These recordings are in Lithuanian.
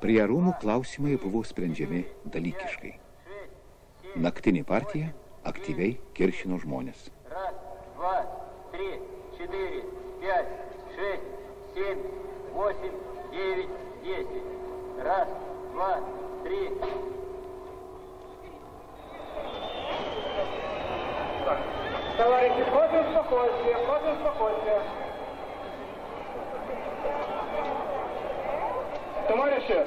Prie rūmų klausimai buvo sprendžiami dalykiškai. Naktinė partija aktyviai kiršino žmonės. 1, 2, 3, 4, 5, 6, 7, 8, 9, 10. 1, 2, 3. Товарищи, просим спокойствия, просим спокойствия. Товарищи!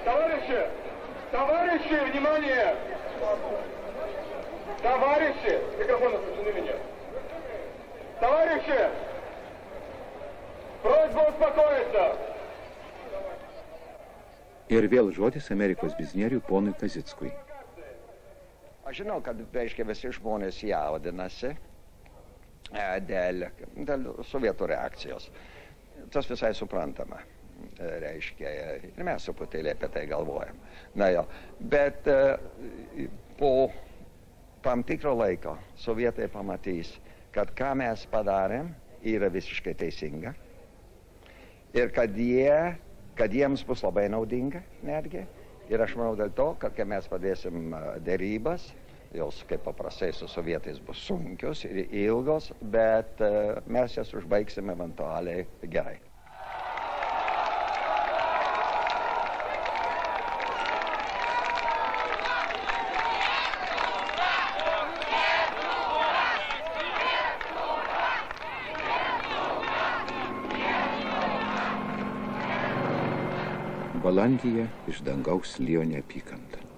Товарищи! Товарищи, внимание! Товарищи! Микрофон отключены меня. Товарищи! Просьба успокоиться! Ir vėl žodis Amerikos biznieriui ponui Kazickui. Aš žinau, kad reiškia visi žmonės jaudinasi dėl sovietų reakcijos. Tas visai suprantama, reiškia, ir mes truputėlį apie tai galvojam. Na jo, bet po tam tikro laiko sovietai pamatys, kad ką mes padarėm yra visiškai teisinga ir kad jiems bus labai naudinga netgi. Ir aš manau dėl to, kad kai mes padėsim derybas, jos kaip paprastai su sovietais bus sunkios ir ilgos, bet mes jas užbaigsime eventualiai gerai. Balandyje iš dangaus lijo neapykanta.